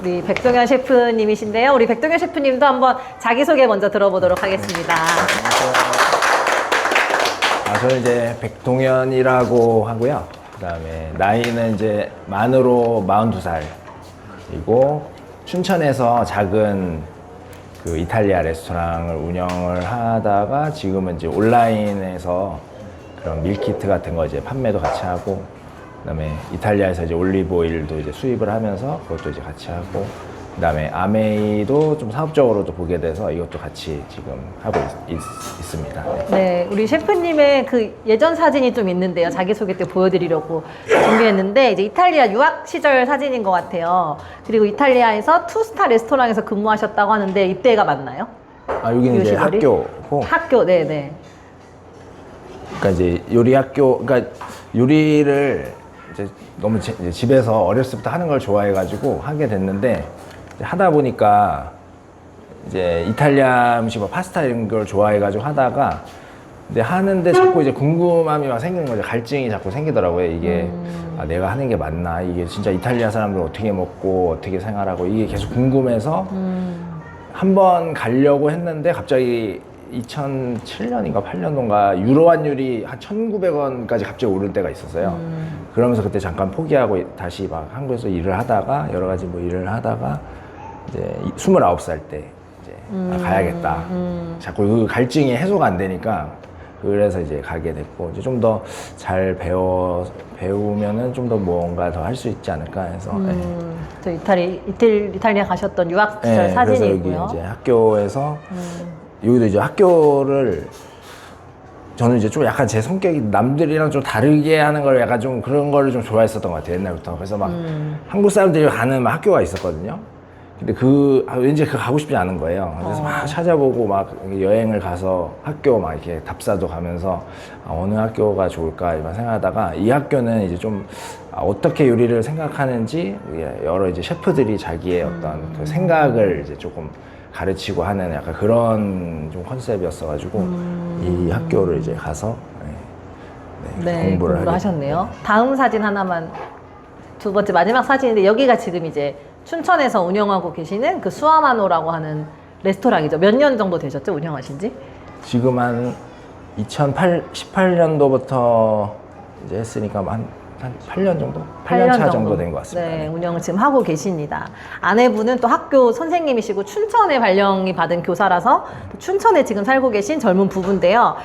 우리 백동현 셰프님이신데요. 우리 백동현 셰프님도 한번 자기소개 먼저 들어보도록 하겠습니다. 저는 이제 백동현이라고 하고요. 그다음에 나이는 이제 만으로 42살이고 춘천에서 작은 그 이탈리아 레스토랑을 운영을 하다가 지금은 이제 온라인에서 그런 밀키트 같은 거 이제 판매도 같이 하고, 그다음에 이탈리아에서 이제 올리브 오일도 이제 수입을 하면서 그것도 이제 같이 하고, 그다음에 아메이도 좀 사업적으로 또 보게 돼서 이것도 같이 지금 하고 있습니다. 네, 우리 셰프님의 그 예전 사진이 좀 있는데요. 자기소개 때 보여드리려고 준비했는데, 이제 이탈리아 유학 시절 사진인 것 같아요. 그리고 이탈리아에서 투스타 레스토랑에서 근무하셨다고 하는데, 이때가 맞나요? 여기는 이제 시절이? 학교고. 학교, 네네. 그러니까 이제 요리 학교, 그러니까 요리를 이제 너무 이제 집에서 어렸을 때부터 하는 걸 좋아해가지고 하게 됐는데, 이제 하다 보니까 이제 이탈리아 음식, 뭐 파스타 이런 걸 좋아해가지고 하다가, 근데 하는데 자꾸 이제 궁금함이 막 생기는 거죠. 갈증이 자꾸 생기더라고요. 이게 내가 하는 게 맞나? 이게 진짜 이탈리아 사람들 어떻게 먹고 어떻게 생활하고, 이게 계속 궁금해서 한번 가려고 했는데, 갑자기 2007년인가 8년도인가 유로 환율이 한 1,900원까지 갑자기 오를 때가 있었어요. 그러면서 그때 잠깐 포기하고 다시 막 한국에서 일을 하다가, 여러 가지 뭐 일을 하다가 이제 29살 때 이제 가야겠다. 자꾸 그 갈증이 해소가 안 되니까, 그래서 이제 가게 됐고, 이제 좀 더 잘 배우면은 좀 더 뭔가 더 할 수 있지 않을까 해서. 저 이탈리아 가셨던 유학 시절 네, 사진이고요. 그래서 여기 이제 학교에서 여기도 이제 학교를, 저는 이제 좀 약간 제 성격이 남들이랑 좀 다르게 하는 걸 약간 좀 그런 거를 좀 좋아했었던 것 같아요, 옛날부터. 그래서 막 한국 사람들이 가는 막 학교가 있었거든요. 근데 왠지 가고 싶지 않은 거예요. 그래서 막 찾아보고 막 여행을 가서 학교 막 이렇게 답사도 가면서 어느 학교가 좋을까 이런 생각하다가, 이 학교는 이제 좀 어떻게 요리를 생각하는지 여러 이제 셰프들이 자기의 어떤 그 생각을 이제 조금 가르치고 하는 약간 그런 좀 컨셉이었어가지고 이 학교를 이제 가서 공부를 하셨네요. 다음 사진 하나만, 두 번째 마지막 사진인데, 여기가 지금 이제 춘천에서 운영하고 계시는 그 수아마노라고 하는 레스토랑이죠. 몇 년 정도 되셨죠, 운영하신 지? 지금 한 2018년도부터 이제 했으니까 한 8년 정도? 8년 차 정도 된 것 같습니다. 네, 운영을 지금 하고 계십니다. 아내분은 또 학교 선생님이시고 춘천에 발령이 받은 교사라서 또 춘천에 지금 살고 계신 젊은 부부인데요.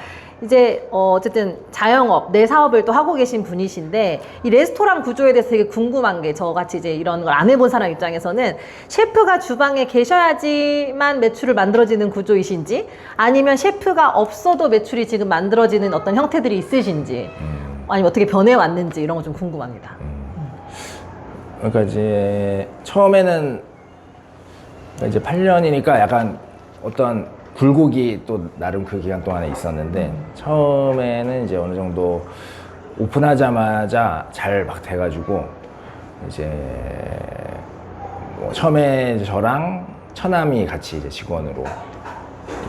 이제 어쨌든 자영업, 내 사업을 또 하고 계신 분이신데, 이 레스토랑 구조에 대해서 되게 궁금한 게, 저같이 이제 이런 걸 안 해본 사람 입장에서는 셰프가 주방에 계셔야지만 매출을 만들어지는 구조이신지, 아니면 셰프가 없어도 매출이 지금 만들어지는 어떤 형태들이 있으신지, 아니면 어떻게 변해왔는지, 이런 거 좀 궁금합니다. 그러니까 이제 처음에는 이제 8년이니까 약간 어떤 굴곡이 또 나름 그 기간 동안에 있었는데, 처음에는 이제 어느 정도 오픈하자마자 잘 막 돼가지고, 이제 뭐 처음에 이제 저랑 처남이 같이 이제 직원으로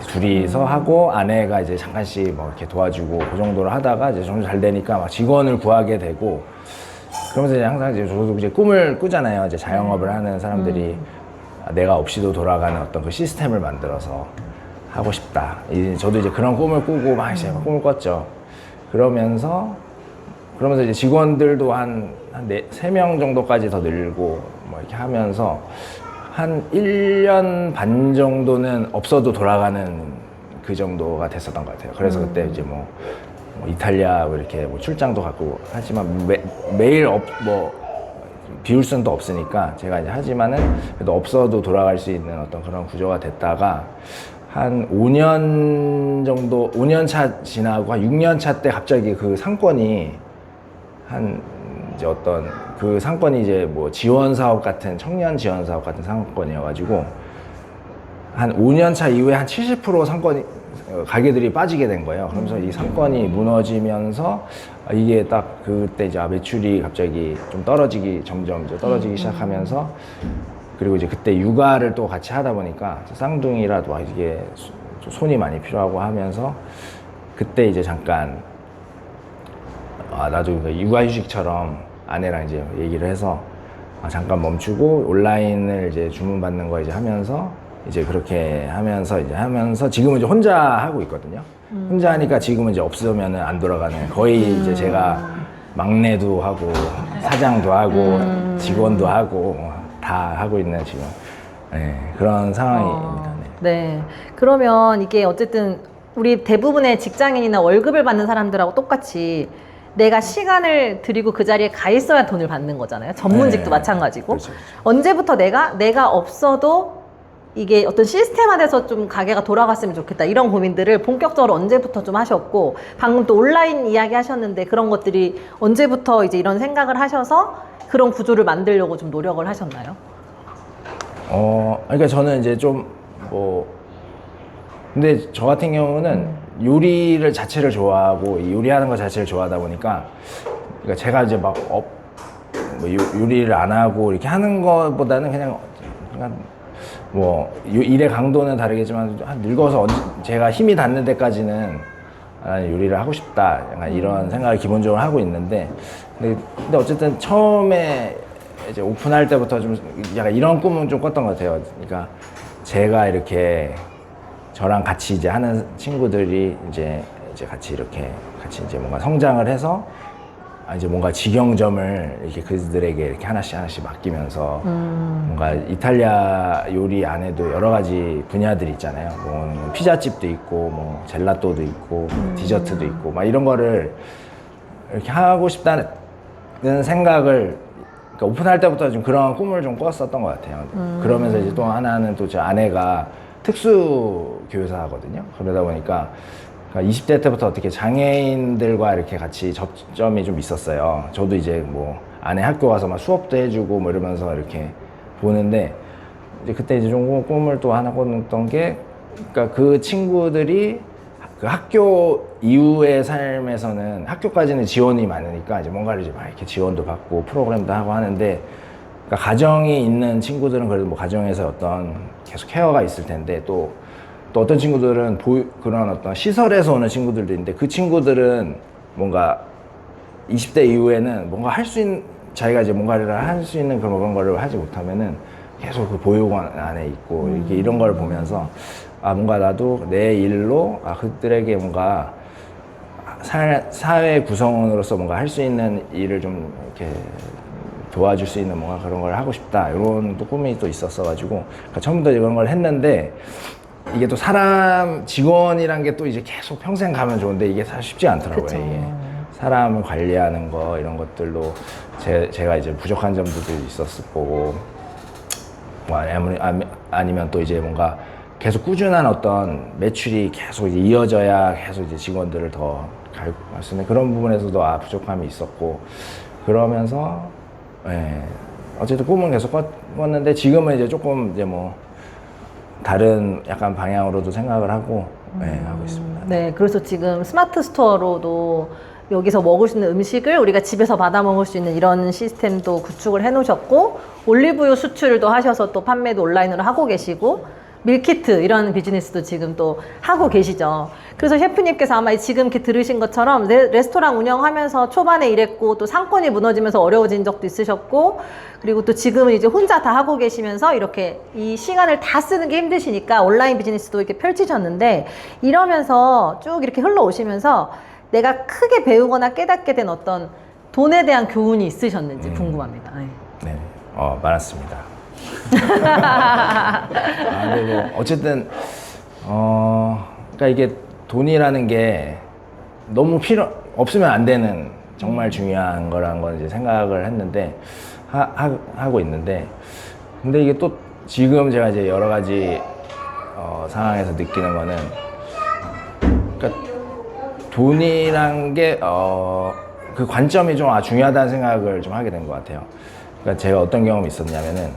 둘이서 하고, 아내가 이제 잠깐씩 뭐 이렇게 도와주고 그 정도로 하다가 이제 점점 잘 되니까 막 직원을 구하게 되고, 그러면서 이제 항상 이제 저도 이제 꿈을 꾸잖아요. 이제 자영업을 하는 사람들이 내가 없이도 돌아가는 어떤 그 시스템을 만들어서 하고 싶다. 저도 이제 그런 꿈을 꾸고 막 이제 꿈을 꿨죠. 그러면서 이제 직원들도 한 3명 정도까지 더 늘고 뭐 이렇게 하면서 한 1년 반 정도는 없어도 돌아가는 그 정도가 됐었던 것 같아요. 그래서 그때 이제 뭐 이탈리아 이렇게 뭐 출장도 가고 하지만 매일 비울 수는 또 없으니까 제가 이제 하지만은 그래도 없어도 돌아갈 수 있는 어떤 그런 구조가 됐다가, 한 5년 정도, 5년 차 지나고 한 6년 차 때 갑자기 그 상권이 이제 어떤 그 상권이 이제 뭐 지원 사업 같은, 청년 지원 사업 같은 상권이어가지고, 한 5년 차 이후에 한 70% 상권이, 가게들이 빠지게 된 거예요. 그러면서 이 상권이 무너지면서 이게 딱 그때 이제 매출이 갑자기 좀 점점 이제 떨어지기 시작하면서, 그리고 이제 그때 육아를 또 같이 하다 보니까 쌍둥이라도 이게 손이 많이 필요하고 하면서, 그때 이제 잠깐 나도 육아휴직처럼 아내랑 이제 얘기를 해서 잠깐 멈추고 온라인을 이제 주문받는 거 이제 하면서 이제 그렇게 하면서 지금은 이제 혼자 하고 있거든요. 혼자 하니까 지금은 이제 없으면은 안 돌아가는 거의 이제 제가 막내도 하고 사장도 하고 직원도 하고 다 하고 있는 지금 그런 상황입니다. 네. 그러면 이게 어쨌든 우리 대부분의 직장인이나 월급을 받는 사람들하고 똑같이 내가 시간을 들이고 그 자리에 가 있어야 돈을 받는 거잖아요. 전문직도 마찬가지고. 그렇죠. 언제부터 내가 없어도 이게 어떤 시스템화돼서 좀 가게가 돌아갔으면 좋겠다 이런 고민들을 본격적으로 언제부터 좀 하셨고, 방금 또 온라인 이야기 하셨는데 그런 것들이 언제부터 이제 이런 생각을 하셔서 그런 구조를 만들려고 좀 노력을 하셨나요? 그러니까 저는 이제 좀 근데 저 같은 경우는 요리를 자체를 좋아하고 이 요리하는 것 자체를 좋아하다 보니까, 그러니까 제가 이제 막 요리를 안 하고 이렇게 하는 것보다는 그냥 일의 강도는 다르겠지만 늙어서 제가 힘이 닿는 데까지는 요리를 하고 싶다, 약간 이런 생각을 기본적으로 하고 있는데, 근데 어쨌든 처음에 이제 오픈할 때부터 좀 약간 이런 꿈은 좀 꿨던 것 같아요. 그러니까 제가 이렇게 저랑 같이 이제 하는 친구들이 이제 같이 이제 뭔가 성장을 해서 이제 뭔가 직영점을 이렇게 그들에게 이렇게 하나씩 맡기면서 뭔가 이탈리아 요리 안에도 여러 가지 분야들이 있잖아요. 뭐 피자집도 있고 뭐 젤라또도 있고 디저트도 있고 막 이런 거를 이렇게 하고 싶다는 생각을, 그러니까 오픈할 때부터 좀 그런 꿈을 좀 꿨었던 것 같아요. 그러면서 이제 또 하나는 또 제 아내가 특수 교사거든요. 그러다 보니까 20대 때부터 어떻게 장애인들과 이렇게 같이 접점이 좀 있었어요. 저도 이제 뭐 아내 학교 가서 막 수업도 해주고 뭐 이러면서 이렇게 보는데, 이제 그때 이제 좀 꿈을 또 하나 꿨던 게, 그러니까 그 친구들이 그 학교 이후의 삶에서는 학교까지는 지원이 많으니까 이제 뭔가를 이제 막 이렇게 지원도 받고 프로그램도 하고 하는데, 그러니까 가정이 있는 친구들은 그래도 뭐 가정에서 어떤 계속 케어가 있을 텐데, 또 어떤 친구들은 그런 어떤 시설에서 오는 친구들도 있는데, 그 친구들은 뭔가 20대 이후에는 뭔가 자기가 이제 뭔가를 할 수 있는 그런 거를 하지 못하면은 계속 그 보육원 안에 있고 이렇게 이런 걸 보면서 뭔가 나도 내 일로 그들에게 뭔가 사회 구성원으로서 뭔가 할 수 있는 일을 좀 이렇게 도와줄 수 있는 뭔가 그런 걸 하고 싶다, 이런 또 꿈이 또 있었어가지고, 그러니까 처음부터 그런 걸 했는데, 이게 또 직원이란 게 또 이제 계속 평생 가면 좋은데 이게 사실 쉽지 않더라고요. 그쵸. 이게 사람을 관리하는 거 이런 것들로 제가 이제 부족한 점들도 있었을 거고, 뭐 아니면 또 이제 뭔가 계속 꾸준한 어떤 매출이 계속 이제 이어져야 계속 이제 직원들을 더 갈 수 있는 그런 부분에서도 부족함이 있었고, 그러면서 어쨌든 꿈은 계속 꿨는데, 지금은 이제 조금 이제 뭐 다른 약간 방향으로도 생각을 하고 하고 있습니다. 네, 그래서 지금 스마트 스토어로도 여기서 먹을 수 있는 음식을 우리가 집에서 받아 먹을 수 있는 이런 시스템도 구축을 해 놓으셨고, 올리브유 수출도 하셔서 또 판매도 온라인으로 하고 계시고, 밀키트 이런 비즈니스도 지금 또 하고 계시죠. 그래서 셰프님께서 아마 지금 이렇게 들으신 것처럼 레스토랑 운영하면서 초반에 이랬고, 또 상권이 무너지면서 어려워진 적도 있으셨고, 그리고 또 지금은 이제 혼자 다 하고 계시면서 이렇게 이 시간을 다 쓰는 게 힘드시니까 온라인 비즈니스도 이렇게 펼치셨는데, 이러면서 쭉 이렇게 흘러오시면서 내가 크게 배우거나 깨닫게 된 어떤 돈에 대한 교훈이 있으셨는지 궁금합니다. 네, 많았습니다. 근데 뭐 어쨌든 그러니까 이게 돈이라는 게 너무 없으면 안 되는 정말 중요한 거라는 걸 이제 생각을 했는데 하고 있는데, 근데 이게 또 지금 제가 이제 여러 가지 상황에서 느끼는 거는, 그러니까 돈이란 게 그 관점이 좀 중요하다는 생각을 좀 하게 된 것 같아요. 그러니까 제가 어떤 경험이 있었냐면은,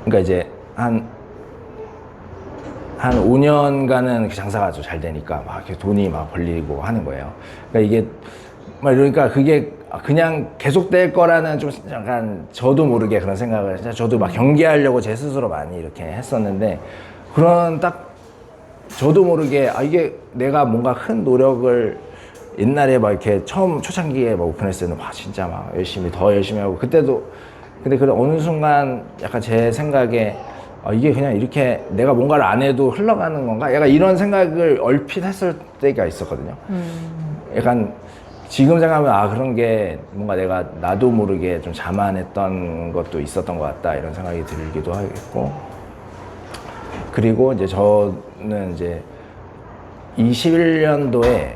그러니까 이제 한 5년간은 그 장사가 아주 잘 되니까 막 이렇게 돈이 막 벌리고 하는 거예요. 그러니까 이게 그러니까 그게 그냥 계속될 거라는 좀 약간 저도 모르게 그런 생각을, 저도 막 경계하려고 제 스스로 많이 이렇게 했었는데, 그런 딱 저도 모르게 이게 내가 뭔가 큰 노력을 옛날에 막 이렇게 처음 초창기에 막 오픈했을 때는 진짜 막 더 열심히 하고, 그때도 근데 그 어느 순간 약간 제 생각에 이게 그냥 이렇게 내가 뭔가를 안 해도 흘러가는 건가? 약간 이런 생각을 얼핏 했을 때가 있었거든요. 약간 지금 생각하면 그런 게 뭔가 내가 나도 모르게 좀 자만했던 것도 있었던 것 같다 이런 생각이 들기도 하겠고, 그리고 이제 저는 이제 21년도에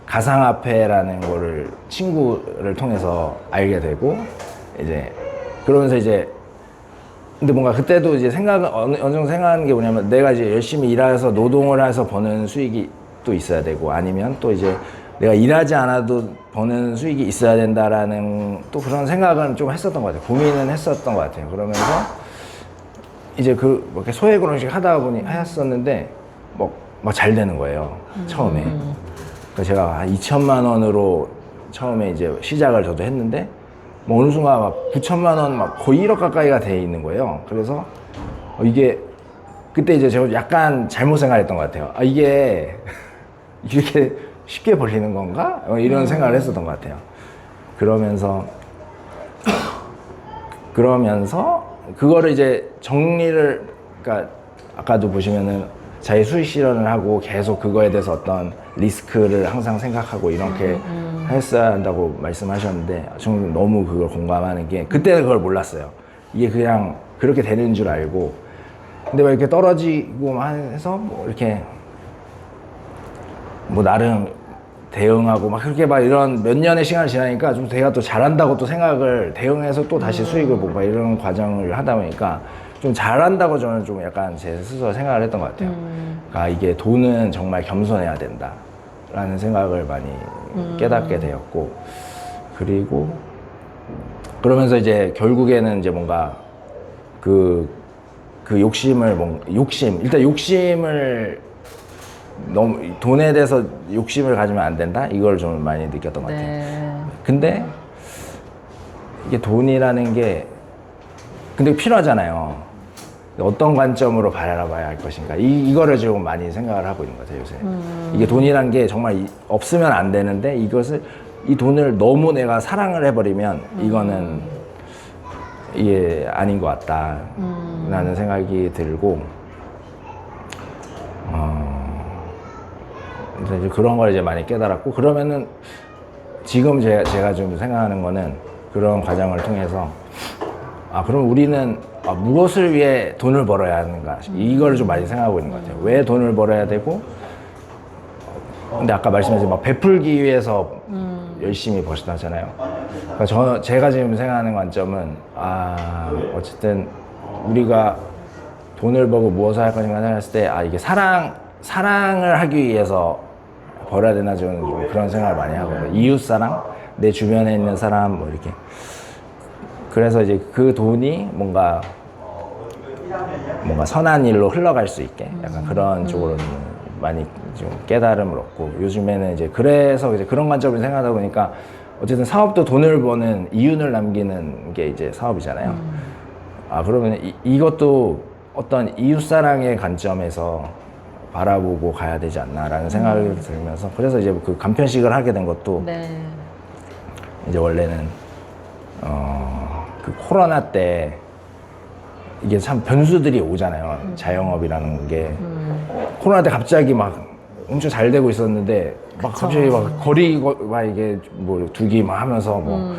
가상화폐라는 거를 친구를 통해서 알게 되고, 이제 그러면서 이제 근데 뭔가 그때도 이제 어느 정도 생각하는 게 뭐냐면, 내가 이제 열심히 일해서 노동을 해서 버는 수익이 또 있어야 되고, 아니면 또 이제 내가 일하지 않아도 버는 수익이 있어야 된다라는 또 그런 생각은 좀 했었던 것 같아요. 고민은 했었던 것 같아요. 그러면서 이제 뭐 이렇게 소액으로씩 하다 보니 하였었는데 막 잘 되는 거예요. 처음에. 그래서 제가 한 2천만 원으로 처음에 이제 시작을 저도 했는데, 뭐 어느 순간 막 9천만 원 막 거의 1억 가까이가 돼 있는 거예요. 그래서 이게 그때 이제 제가 약간 잘못 생각했던 것 같아요. 이게 이렇게 쉽게 벌리는 건가? 이런 생각을 했었던 것 같아요. 그러면서 그거를 이제 정리를, 그러니까 아까도 보시면은 자기 수익 실현을 하고 계속 그거에 대해서 어떤 리스크를 항상 생각하고 이렇게 했어야 한다고 말씀하셨는데, 저는 너무 그걸 공감하는 게, 그때는 그걸 몰랐어요. 이게 그냥 그렇게 되는 줄 알고, 근데 막 이렇게 떨어지고 해서 뭐 이렇게 뭐 나름 대응하고 막 그렇게 막 이런 몇 년의 시간이 지나니까 좀 제가 또 잘한다고 또 생각을 대응해서 또 다시 수익을 보고 막 이런 과정을 하다 보니까 좀 잘한다고 저는 좀 약간 제 스스로 생각을 했던 것 같아요. 그러니까 이게 돈은 정말 겸손해야 된다라는 생각을 많이 깨닫게 되었고, 그리고 그러면서 이제 결국에는 이제 뭔가 그 일단 욕심을 너무 돈에 대해서 욕심을 가지면 안 된다? 이걸 좀 많이 느꼈던 것 같아요. 네. 근데 이게 돈이라는 게 근데 필요하잖아요. 어떤 관점으로 바라봐야 할 것인가, 이거를 좀 많이 생각을 하고 있는 것 같아요, 요새. 이게 돈이란 게 정말 없으면 안 되는데, 이 돈을 너무 내가 사랑을 해버리면 이거는 이게 아닌 것 같다 라는 생각이 들고, 그래서 이제 그런 걸 이제 많이 깨달았고, 그러면은 지금 제가 좀 생각하는 거는, 그런 과정을 통해서 그럼 우리는 무엇을 위해 돈을 벌어야 하는가, 이걸 좀 많이 생각하고 있는 것 같아요. 왜 돈을 벌어야 되고, 근데 아까 말씀하신 막 베풀기 위해서 열심히 버시다잖아요. 그러니까 제가 지금 생각하는 관점은 어쨌든 우리가 돈을 벌고 무엇을 할 것인가 생각했을 때 이게 사랑을 하기 위해서 벌어야 되나, 저는 좀 그런 생각을 많이 하거든요. 이웃사랑, 내 주변에 있는 사람 뭐 이렇게. 그래서 이제 그 돈이 뭔가 선한 일로 흘러갈 수 있게 약간 그런 쪽으로 많이 좀 깨달음을 얻고, 요즘에는 이제 그래서 이제 그런 관점을 생각하다 보니까 어쨌든 사업도 돈을 버는 이윤을 남기는 게 이제 사업이잖아요. 그러면 이것도 어떤 이웃사랑의 관점에서 바라보고 가야 되지 않나라는 생각이 들면서, 그래서 이제 그 간편식을 하게 된 것도 네. 이제 원래는 그 코로나 때 이게 참 변수들이 오잖아요. 자영업이라는 게 코로나 때 갑자기 막 엄청 잘 되고 있었는데 막 갑자기 막 거리 막 이게 뭐 두기 막 하면서 막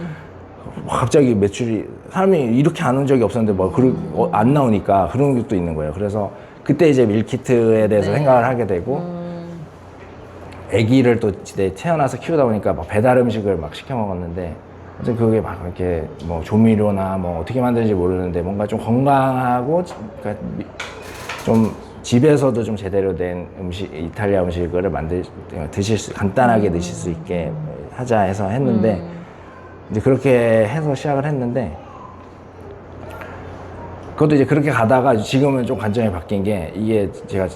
갑자기 매출이 사람이 이렇게 안 온 적이 없었는데 뭐 안 나오니까 그런 것도 있는 거예요. 그래서 그때 이제 밀키트에 대해서 생각을 하게 되고, 아기를 또 태어나서 키우다 보니까 막 배달 음식을 막 시켜 먹었는데, 그게 막 이렇게 뭐 조미료나 뭐 어떻게 만드는지 모르는데 뭔가 좀 건강하고, 그러니까 좀 집에서도 좀 제대로 된 이탈리아 음식을 간단하게 드실 수 있게 하자 해서 했는데, 이제 그렇게 해서 시작을 했는데, 그것도 이제 그렇게 가다가 지금은 좀 관점이 바뀐 게, 이게 제가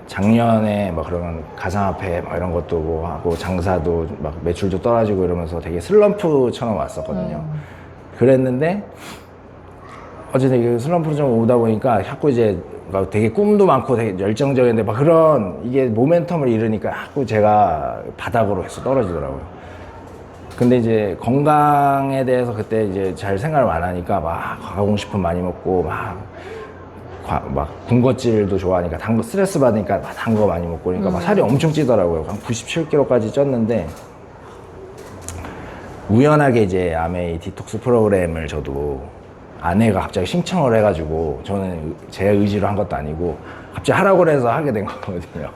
작년에 막 그런 가상화폐 막 이런 것도 뭐 하고 장사도 막 매출도 떨어지고 이러면서 되게 슬럼프처럼 왔었거든요. 그랬는데 어쨌든 이게 슬럼프로 좀 오다 보니까 자꾸 이제 되게 꿈도 많고 되게 열정적인데 막 그런 이게 모멘텀을 잃으니까 자꾸 제가 바닥으로 해서 떨어지더라고요. 근데 이제 건강에 대해서 그때 이제 잘 생각을 안 하니까 막 가공식품 많이 먹고 막 군것질도 좋아하니까 스트레스 받으니까 막 단 거 많이 먹고 그러니까 막 살이 엄청 찌더라고요. 한 97kg까지 쪘는데 우연하게 이제 아메이 디톡스 프로그램을 저도 아내가 갑자기 신청을 해가지고 저는 제 의지로 한 것도 아니고 갑자기 하라고 해서 하게 된 거거든요.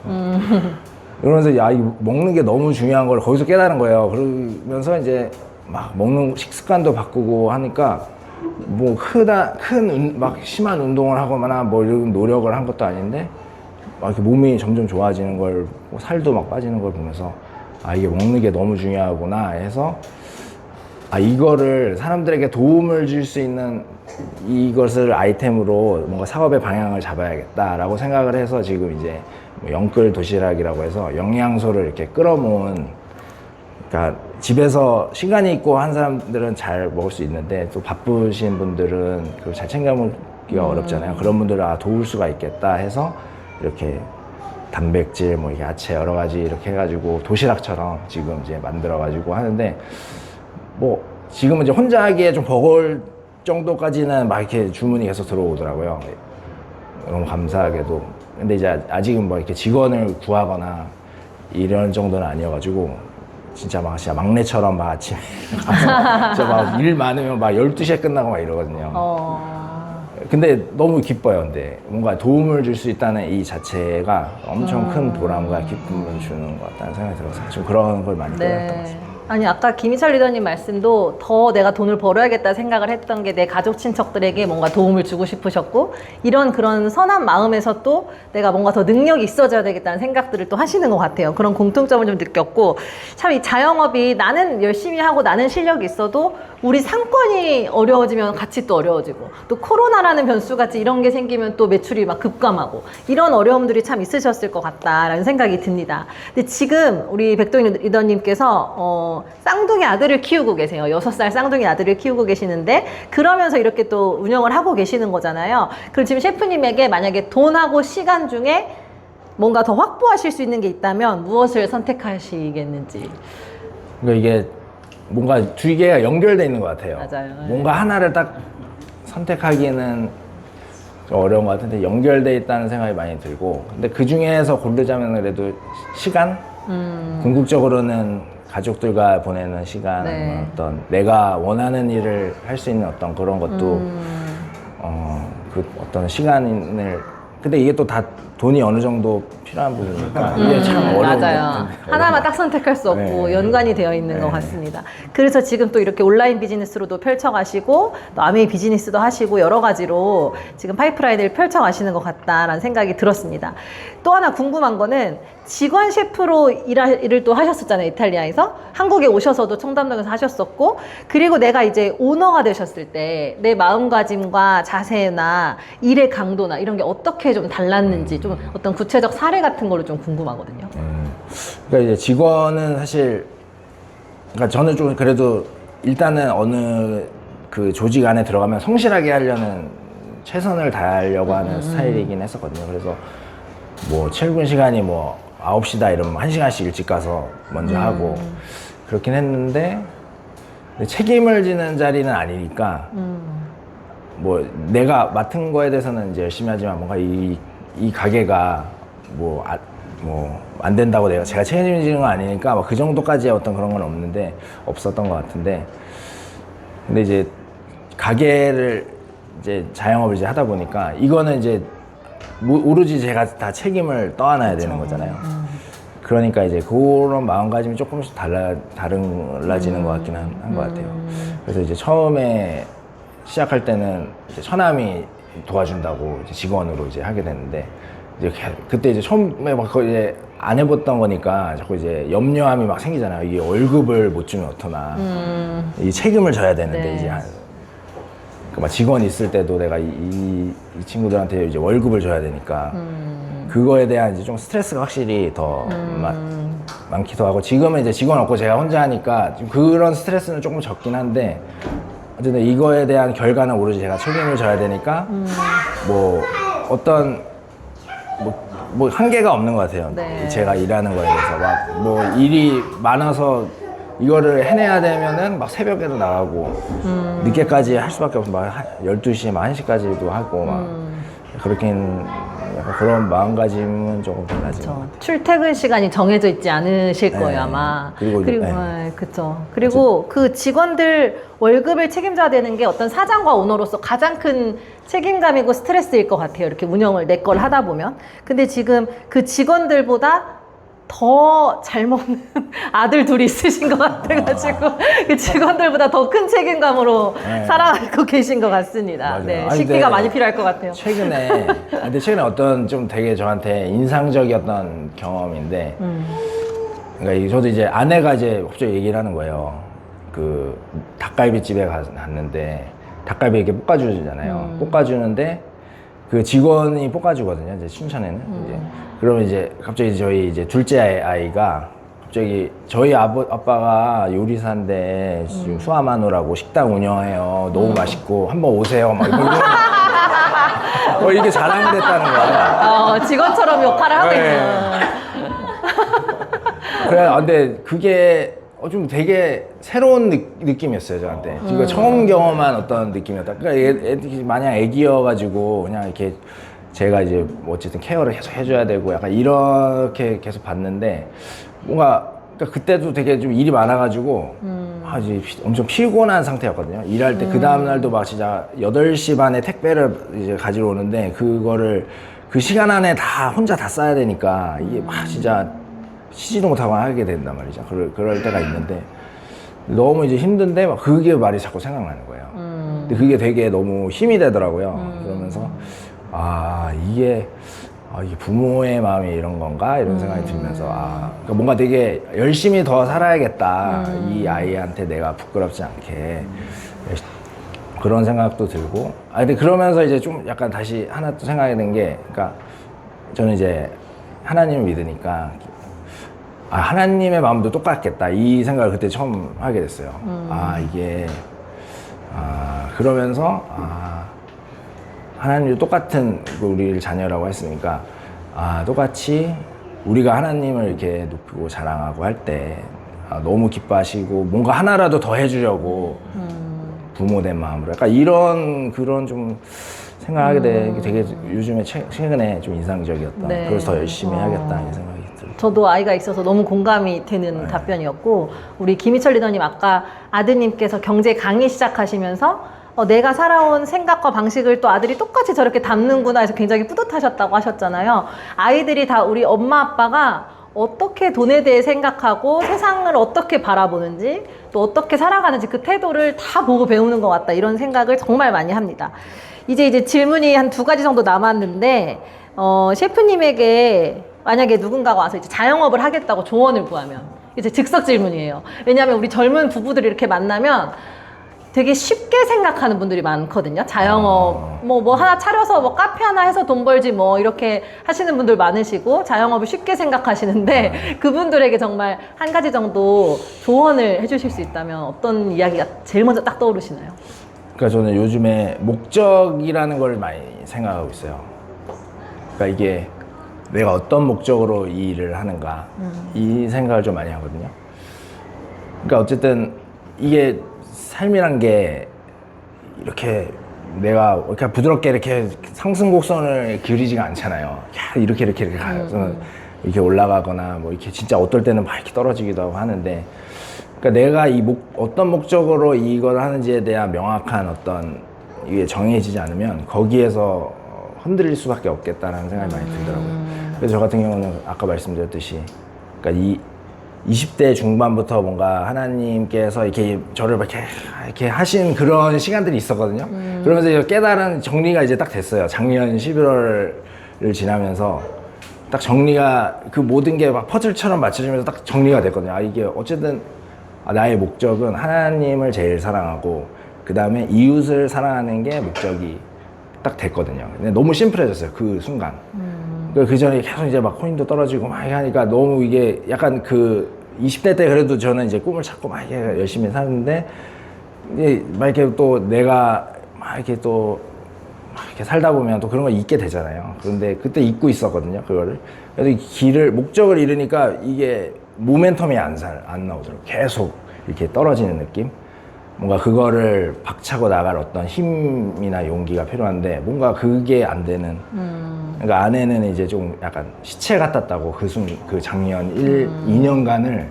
그러면서 야, 이거 먹는 게 너무 중요한 걸 거기서 깨달은 거예요. 그러면서 이제 막 먹는 식습관도 바꾸고 하니까 뭐 막 심한 운동을 하거나 뭐 이런 노력을 한 것도 아닌데 막 이렇게 몸이 점점 좋아지는 걸, 살도 막 빠지는 걸 보면서 아, 이게 먹는 게 너무 중요하구나 해서 아, 이거를 사람들에게 도움을 줄 수 있는 이것을 아이템으로 뭔가 사업의 방향을 잡아야겠다라고 생각을 해서 지금 이제 뭐 영끌 도시락이라고 해서 영양소를 이렇게 끌어모은, 그러니까 집에서 시간이 있고 한 사람들은 잘 먹을 수 있는데 또 바쁘신 분들은 그걸 잘 챙겨 먹기가 어렵잖아요. 그런 분들은 아, 도울 수가 있겠다 해서 이렇게 단백질, 뭐 야채 여러 가지 이렇게 해가지고 도시락처럼 지금 이제 만들어가지고 하는데 뭐 지금은 이제 혼자 하기에 좀 버거울 정도까지는 막 이렇게 주문이 계속 들어오더라고요. 너무 감사하게도. 근데 이제 아직은 뭐 이렇게 직원을 구하거나 이런 정도는 아니어가지고 진짜 막내처럼 막 아침에 가서 막 일 많으면 막 12시에 끝나고 막 이러거든요. 근데 너무 기뻐요. 근데 뭔가 도움을 줄 수 있다는 이 자체가 엄청 큰 보람과 기쁨을 주는 것 같다는 생각이 들어서 좀 그런 걸 많이 깨달았던 것 같습니다. 아니 아까 김희철 리더님 말씀도 더 내가 돈을 벌어야겠다 생각을 했던 게 내 가족 친척들에게 뭔가 도움을 주고 싶으셨고 이런 그런 선한 마음에서 또 내가 뭔가 더 능력이 있어져야 되겠다는 생각들을 또 하시는 것 같아요. 그런 공통점을 좀 느꼈고 참 이 자영업이 나는 열심히 하고 나는 실력이 있어도 우리 상권이 어려워지면 같이 또 어려워지고 또 코로나라는 변수같이 이런 게 생기면 또 매출이 막 급감하고 이런 어려움들이 참 있으셨을 것 같다라는 생각이 듭니다. 근데 지금 우리 백동희 리더님께서 쌍둥이 아들을 키우고 계세요. 6살 쌍둥이 아들을 키우고 계시는데 그러면서 이렇게 또 운영을 하고 계시는 거잖아요. 그럼 지금 셰프님에게 만약에 돈하고 시간 중에 뭔가 더 확보하실 수 있는 게 있다면 무엇을 선택하시겠는지. 그러니까 이게 뭔가 두 개가 연결돼 있는 것 같아요. 맞아요. 뭔가 하나를 딱 선택하기는 좀 어려운 것 같은데 연결돼 있다는 생각이 많이 들고, 근데 그 중에서 고르자면 그래도 시간? 궁극적으로는 가족들과 보내는 시간, 네. 어떤 내가 원하는 일을 할 수 있는 어떤 그런 것도 그 어떤 시간을, 근데 이게 또 다 돈이 어느 정도 필요한 부분이니까 이게 참 어려운 것 맞아요. 같은데. 하나만 딱 선택할 수 없고 네. 연관이 되어 있는 것 같습니다. 그래서 지금 또 이렇게 온라인 비즈니스로도 펼쳐가시고 또 아메이 비즈니스도 하시고 여러 가지로 지금 파이프라인을 펼쳐가시는 것 같다라는 생각이 들었습니다. 또 하나 궁금한 거는 직원 셰프로 일을 또 하셨었잖아요. 이탈리아에서. 한국에 오셔서도 청담동에서 하셨었고, 그리고 내가 이제 오너가 되셨을 때 내 마음가짐과 자세나 일의 강도나 이런 게 어떻게 좀 달랐는지 좀 어떤 구체적 사례 같은 걸로 좀 궁금하거든요. 그러니까 이제 직원은 사실, 그러니까 저는 좀 그래도 일단은 어느 그 조직 안에 들어가면 성실하게 하려는, 최선을 다하려고 하는 스타일이긴 했었거든요. 그래서 뭐 출근 시간이 뭐 9시다 이러면 1시간씩 일찍 가서 먼저 하고 그렇긴 했는데, 근데 책임을 지는 자리는 아니니까 뭐 내가 맡은 거에 대해서는 이제 열심히 하지만 뭔가 이 가게가 뭐 안 된다고 제가 책임지는 건 아니니까 그 정도까지의 어떤 그런 건 없었던 것 같은데, 근데 이제 가게를 이제 자영업을 이제 하다 보니까 이거는 이제 오로지 제가 다 책임을 떠안아야 되는 거잖아요. 그러니까 이제 그런 마음가짐이 조금씩 달라지는 것 같긴 한 것 같아요. 그래서 이제 처음에 시작할 때는 이제 처남이 도와준다고 이제 직원으로 이제 하게 됐는데, 이제 그때 이제 처음에 막 그걸 이제 안 해봤던 거니까 자꾸 이제 염려함이 막 생기잖아요. 이게 월급을 못 주면 어떡하나. 이 책임을 져야 되는데, 네. 이제 막 직원 있을 때도 내가 이 친구들한테 이제 월급을 줘야 되니까 그거에 대한 이제 좀 스트레스가 확실히 더 많기도 하고, 지금은 이제 직원 없고 제가 혼자 하니까 좀 그런 스트레스는 조금 적긴 한데, 어쨌든 이거에 대한 결과는 오로지 제가 책임을 져야 되니까 뭐 어떤 뭐 한계가 없는 것 같아요. 네. 제가 일하는 거에 대해서 막 뭐 일이 많아서 이거를 해내야 되면은 막 새벽에도 나가고 늦게까지 할 수밖에 없어. 막 12시, 막 1시까지도 하고 막 그렇긴 약간 그런 마음가짐은 조금 달라지는 것 같아요. 출퇴근 시간이 정해져 있지 않으실 네. 거예요, 아마. 그리고 네, 그쵸. 그리고 그 직원들 월급을 책임져야 되는 게 어떤 사장과 오너로서 가장 큰 책임감이고 스트레스일 것 같아요. 이렇게 운영을 내 걸 하다 보면. 근데 지금 그 직원들보다 더 잘 먹는 아들 둘이 있으신 것 같아가지고 그 직원들보다 더 큰 책임감으로 네. 살아가고 계신 것 같습니다. 맞아요. 네, 아니, 식비가 근데 많이 필요할 것 같아요. 근데 최근에 어떤 좀 되게 저한테 인상적이었던 경험인데, 그러니까 저도 이제 아내가 이제 갑자기 얘기를 하는 거예요. 그 닭갈비집에 갔는데 닭갈비 이렇게 볶아주잖아요. 볶아주는데 그 직원이 볶아주거든요. 이제 춘천에는 이제 그러면 이제 갑자기 저희 이제 둘째 아이가 갑자기 저희 아빠가 요리사인데 지금 수아마누라고 식당 운영해요. 너무 맛있고 한번 오세요. 막 이렇게 자랑됐다는 거야. 직원처럼 역할을 하고 네. 있는. 그래, 근데 그게 좀 되게 새로운 느낌이었어요, 저한테. 이거 처음 경험한 어떤 느낌이었다. 그러니까 마냥 애기여가지고 그냥 이렇게 제가 이제 뭐 어쨌든 케어를 계속 해줘야 되고 약간 이렇게 계속 봤는데 뭔가 그러니까 그때도 되게 좀 일이 많아가지고 이제 엄청 피곤한 상태였거든요. 일할 때 그 다음날도 막 진짜 8시 반에 택배를 이제 가지러 오는데 그거를 그 시간 안에 다 혼자 다 싸야 되니까 이게 막 진짜 쉬지도 못하고 하게 된단 말이죠. 그럴 때가 있는데 너무 이제 힘든데 막 그게 말이 자꾸 생각나는 거예요. 근데 그게 되게 너무 힘이 되더라고요. 그러면서 이게 부모의 마음이 이런 건가 이런 생각이 들면서 그러니까 뭔가 되게 열심히 더 살아야겠다. 이 아이한테 내가 부끄럽지 않게 그런 생각도 들고. 근데 그러면서 이제 좀 약간 다시 하나 또 생각이 든 게, 그러니까 저는 이제 하나님을 믿으니까. 하나님의 마음도 똑같겠다. 이 생각을 그때 처음 하게 됐어요. 그러면서, 하나님도 똑같은 우리를 자녀라고 했으니까, 똑같이 우리가 하나님을 이렇게 높이고 자랑하고 할 때, 너무 기뻐하시고, 뭔가 하나라도 더 해주려고, 부모된 마음으로. 약간 그런 좀 생각하게 되게 되게 요즘에 최근에 좀 인상적이었다. 네. 그래서 더 열심히 해야겠다. 이 생각이 들어요. 저도 아이가 있어서 너무 공감이 되는 답변이었고, 우리 김희철 리더님 아까 아드님께서 경제 강의 시작하시면서 내가 살아온 생각과 방식을 또 아들이 똑같이 저렇게 담는구나 해서 굉장히 뿌듯하셨다고 하셨잖아요. 아이들이 다 우리 엄마 아빠가 어떻게 돈에 대해 생각하고 세상을 어떻게 바라보는지 또 어떻게 살아가는지 그 태도를 다 보고 배우는 것 같다, 이런 생각을 정말 많이 합니다. 이제 질문이 한 2가지 정도 남았는데, 셰프님에게 만약에 누군가가 와서 이제 자영업을 하겠다고 조언을 구하면, 이제 즉석 질문이에요. 왜냐하면 우리 젊은 부부들이 이렇게 만나면 되게 쉽게 생각하는 분들이 많거든요. 자영업, 뭐 하나 차려서 뭐 카페 하나 해서 돈 벌지 뭐 이렇게 하시는 분들 많으시고, 자영업을 쉽게 생각하시는데, 그분들에게 정말 한 가지 정도 조언을 해주실 수 있다면 어떤 이야기가 제일 먼저 딱 떠오르시나요? 그러니까 저는 요즘에 목적이라는 걸 많이 생각하고 있어요. 그러니까 이게 내가 어떤 목적으로 이 일을 하는가, 이 생각을 좀 많이 하거든요. 그러니까 어쨌든 이게 삶이란 게 이렇게 내가 이렇게 부드럽게 이렇게 상승곡선을 그리지가 않잖아요. 이렇게 가서 이렇게 올라가거나 뭐 이렇게 진짜 어떨 때는 막 이렇게 떨어지기도 하고 하는데, 그러니까 내가 어떤 목적으로 이걸 하는지에 대한 명확한 어떤 이게 정해지지 않으면 거기에서 흔들릴 수밖에 없겠다는 생각이 많이 들더라고요. 그래서 저 같은 경우는 아까 말씀드렸듯이, 그러니까 20대 중반부터 뭔가 하나님께서 이렇게 저를 이렇게 하신 그런 시간들이 있었거든요. 그러면서 이제 깨달은 정리가 이제 딱 됐어요. 작년 11월을 지나면서 딱 정리가, 그 모든 게 막 퍼즐처럼 맞춰지면서 딱 정리가 됐거든요. 이게 어쨌든 나의 목적은 하나님을 제일 사랑하고 그 다음에 이웃을 사랑하는 게 목적이 딱 됐거든요. 근데 너무 심플해졌어요, 그 순간. 그 전에 계속 이제 막 코인도 떨어지고 막 하니까 너무 이게 약간 그 20대 때 그래도 저는 이제 꿈을 찾고 막 이렇게 열심히 사는데, 이제 막 이렇게 또 내가 막 이렇게 또 막 이렇게 살다 보면 또 그런 거 잊게 되잖아요. 그런데 그때 잊고 있었거든요, 그거를. 그래서 목적을 잃으니까 이게 모멘텀이 안 나오더라고요. 계속. 이렇게 떨어지는 느낌? 뭔가 그거를 박차고 나갈 어떤 힘이나 용기가 필요한데 뭔가 그게 안 되는. 그러니까 아내는 이제 좀 약간 시체 같았다고 그 작년 2년간을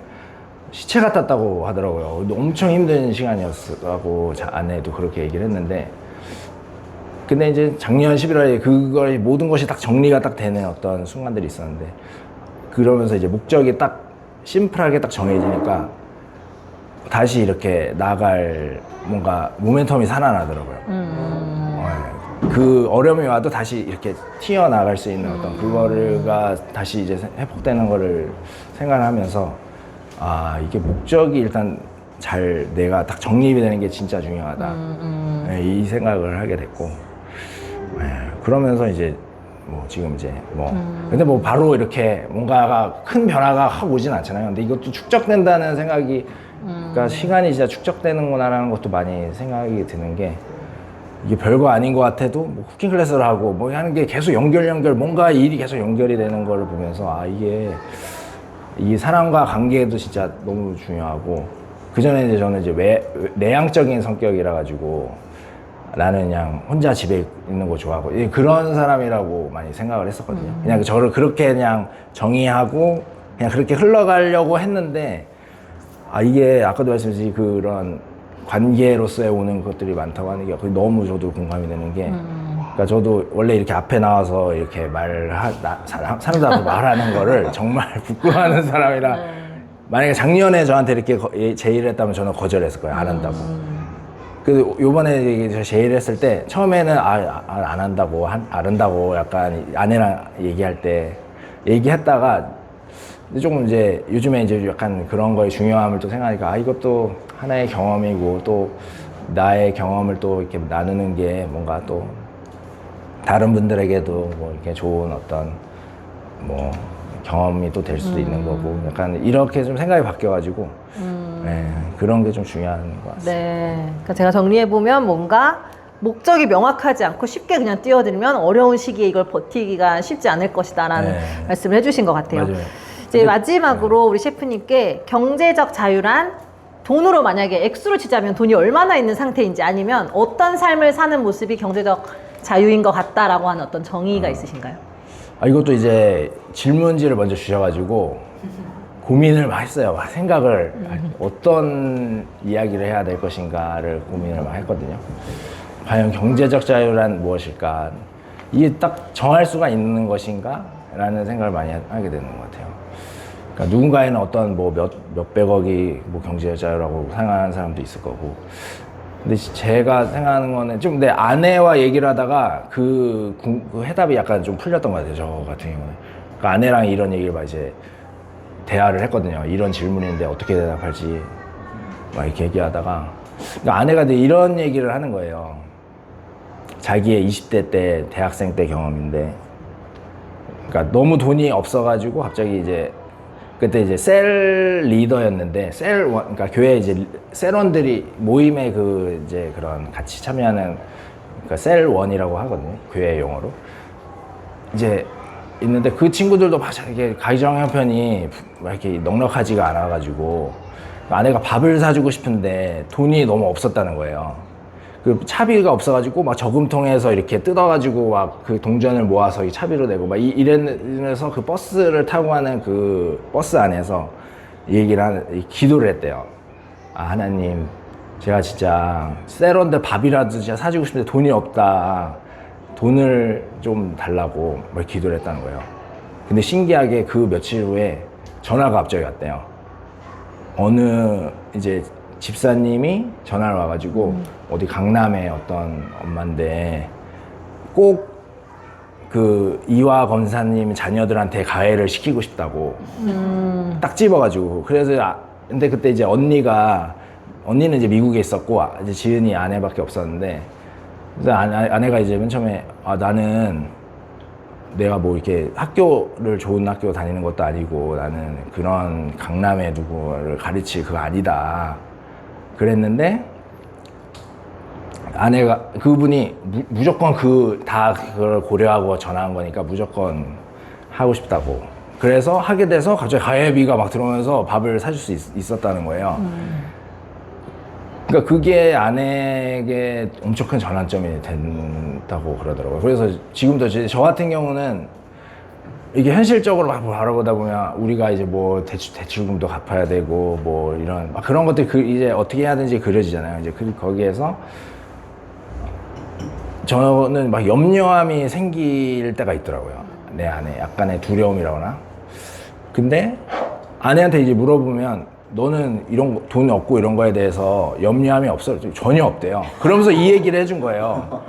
시체 같았다고 하더라고요. 엄청 힘든 시간이었다고 아내도 그렇게 얘기를 했는데, 근데 이제 작년 11월에 그걸 모든 것이 딱 정리가 딱 되는 어떤 순간들이 있었는데, 그러면서 이제 목적이 딱 심플하게 딱 정해지니까 다시 이렇게 나갈 뭔가 모멘텀이 살아나더라고요. 그 어려움이 와도 다시 이렇게 튀어나갈 수 있는 어떤 그거가 다시 이제 회복되는 거를 생각하면서, 아, 이게 목적이 일단 잘 내가 딱 정립이 되는 게 진짜 중요하다. 네, 이 생각을 하게 됐고, 네, 그러면서 이제 뭐 지금 이제 뭐 근데 뭐 바로 이렇게 뭔가가 큰 변화가 확 오진 않잖아요. 근데 이것도 축적된다는 생각이, 그러니까 시간이 진짜 축적되는구나라는 것도 많이 생각이 드는 게, 이게 별거 아닌 것 같아도 뭐 쿠킹 클래스를 하고 뭐 하는 게 계속 연결 뭔가 일이 계속 연결이 되는 거를 보면서, 아, 이 사람과 관계도 진짜 너무 중요하고, 그 전에 이제 저는 이제 내향적인 성격이라 가지고 나는 그냥 혼자 집에 있는 거 좋아하고 그런 사람이라고 많이 생각을 했었거든요. 그냥 저를 그렇게 그냥 정의하고 그냥 그렇게 흘러가려고 했는데, 아, 이게 아까도 말씀드린 그런 관계로서의 오는 것들이 많다고 하는 게 너무 저도 공감이 되는 게, 그러니까 저도 원래 이렇게 앞에 나와서 이렇게 사람들 앞에 말하는 거를 정말 부끄러워하는 사람이라, 만약에 작년에 저한테 이렇게 제의를 했다면 저는 거절했을 거예요. 안 한다고. 그 요번에 제의를 했을 때 처음에는 안 한다고 안 한다고 약간 아내랑 얘기할 때 얘기했다가, 근데 조금 이제 요즘에 이제 약간 그런 거의 중요함을 또 생각하니까, 아, 이것도 하나의 경험이고 또 나의 경험을 또 이렇게 나누는 게 뭔가 또 다른 분들에게도 뭐 이렇게 좋은 어떤 뭐 경험이 또 될 수도 있는 거고, 약간 이렇게 좀 생각이 바뀌어가지고, 네, 그런 게 좀 중요한 것 같습니다. 네. 그러니까 제가 정리해보면 뭔가 목적이 명확하지 않고 쉽게 그냥 뛰어들면 어려운 시기에 이걸 버티기가 쉽지 않을 것이다라는 네. 말씀을 해주신 것 같아요. 맞아요. 이제 마지막으로 우리 셰프님께 경제적 자유란 돈으로 만약에 액수로 치자면 돈이 얼마나 있는 상태인지, 아니면 어떤 삶을 사는 모습이 경제적 자유인 것 같다라고 하는 어떤 정의가 있으신가요? 아, 이것도 이제 질문지를 먼저 주셔가지고 고민을 많이 했어요. 생각을 어떤 이야기를 해야 될 것인가를 고민을 많이 했거든요. 과연 경제적 자유란 무엇일까? 이게 딱 정할 수가 있는 것인가? 라는 생각을 많이 하게 되는 것 같아요. 그러니까 누군가에는 어떤 뭐 몇백억이 뭐 경제적 자유라고 생각하는 사람도 있을 거고, 근데 제가 생각하는 거는 좀 내 아내와 얘기를 하다가 그 해답이 약간 좀 풀렸던 것 같아요. 저 같은 경우는. 그러니까 아내랑 이런 얘기를 막 이제 대화를 했거든요. 이런 질문인데 어떻게 대답할지 막 이렇게 얘기하다가, 그러니까 아내가 이런 얘기를 하는 거예요. 자기의 20대 때 대학생 때 경험인데, 그러니까 너무 돈이 없어가지고 갑자기 이제 그때 이제 셀 리더였는데, 그러니까 교회 이제 셀원들이 모임에 이제 그런 같이 참여하는, 그러니까 셀원이라고 하거든요. 교회 용어로. 이제 있는데 그 친구들도 막 이렇게 가정 형편이 막 이렇게 넉넉하지가 않아가지고 아내가 밥을 사주고 싶은데 돈이 너무 없었다는 거예요. 그 차비가 없어가지고 막 저금통에서 이렇게 뜯어가지고 막 그 동전을 모아서 이 차비로 내고 막 이래서 그 버스를 타고 가는 그 버스 안에서 기도를 했대요. 아, 하나님, 제가 진짜 셀원들 밥이라도 진짜 사주고 싶은데 돈이 없다. 돈을 좀 달라고 막 기도를 했다는 거예요. 근데 신기하게 그 며칠 후에 전화가 갑자기 왔대요. 어느 이제 집사님이 전화를 와가지고 어디 강남에 어떤 엄마인데 꼭 그 이화 검사님 자녀들한테 가해를 시키고 싶다고 딱 집어가지고, 그래서 근데 그때 이제 언니는 이제 미국에 있었고 이제 지은이 아내밖에 없었는데, 그래서 아내가 이제 맨 처음에, 아, 나는 내가 뭐 이렇게 학교를 좋은 학교 다니는 것도 아니고 나는 그런 강남에 누구를 가르칠 그거 아니다 그랬는데, 아내가, 그분이 무조건 그걸 고려하고 전화한 거니까 무조건 하고 싶다고, 그래서 하게 돼서 갑자기 가해비가 막 들어오면서 밥을 사줄 수 있었다는 거예요. 그러니까 그게 아내에게 엄청 큰 전환점이 된다고 그러더라고요. 그래서 지금도 저 같은 경우는 이게 현실적으로 막 바라보다 보면 우리가 이제 뭐 대출금도 갚아야 되고 뭐 이런 막 그런 것들 이제 어떻게 해야 되는지 그려지잖아요. 이제 거기에서 저는 막 염려함이 생길 때가 있더라고요. 내 안에 약간의 두려움이라거나. 근데 아내한테 이제 물어보면 너는 이런 돈 없고 이런 거에 대해서 염려함이 없어? 전혀 없대요. 그러면서 이 얘기를 해준 거예요.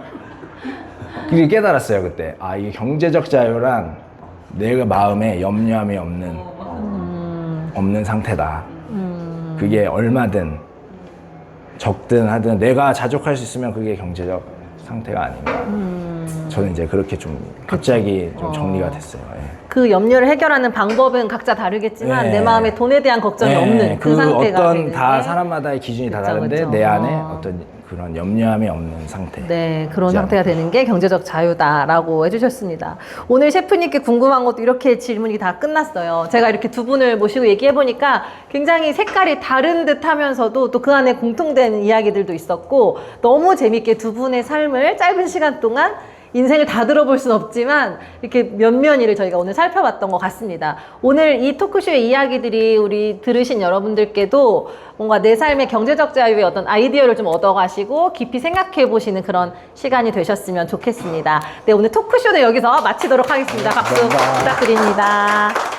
그게 깨달았어요 그때. 아, 이게 경제적 자유란 내가 마음에 염려함이 없는 상태다. 그게 얼마든 적든 하든 내가 자족할 수 있으면 그게 경제적 상태가 아닌가. 저는 이제 그렇게 좀 갑자기 좀 정리가 됐어요. 예. 그 염려를 해결하는 방법은 각자 다르겠지만 네. 내 마음에 돈에 대한 걱정이 네, 없는 그 상태가 어떤 되는 다 게. 사람마다의 기준이 다 그쵸, 다른데 그쵸. 내 안에 어떤 그런 염려함이 없는 상태. 네, 그런 이제 상태가 되는 게 경제적 자유다라고 해주셨습니다. 오늘 셰프님께 궁금한 것도 이렇게 질문이 다 끝났어요. 제가 이렇게 두 분을 모시고 얘기해보니까 굉장히 색깔이 다른 듯 하면서도 또 그 안에 공통된 이야기들도 있었고 너무 재밌게 두 분의 삶을 짧은 시간 동안 인생을 다 들어볼 순 없지만 이렇게 면면이를 저희가 오늘 살펴봤던 것 같습니다. 오늘 이 토크쇼의 이야기들이 우리 들으신 여러분들께도 뭔가 내 삶의 경제적 자유의 어떤 아이디어를 좀 얻어가시고 깊이 생각해 보시는 그런 시간이 되셨으면 좋겠습니다. 네, 오늘 토크쇼는 여기서 마치도록 하겠습니다. 박수 감사합니다. 부탁드립니다.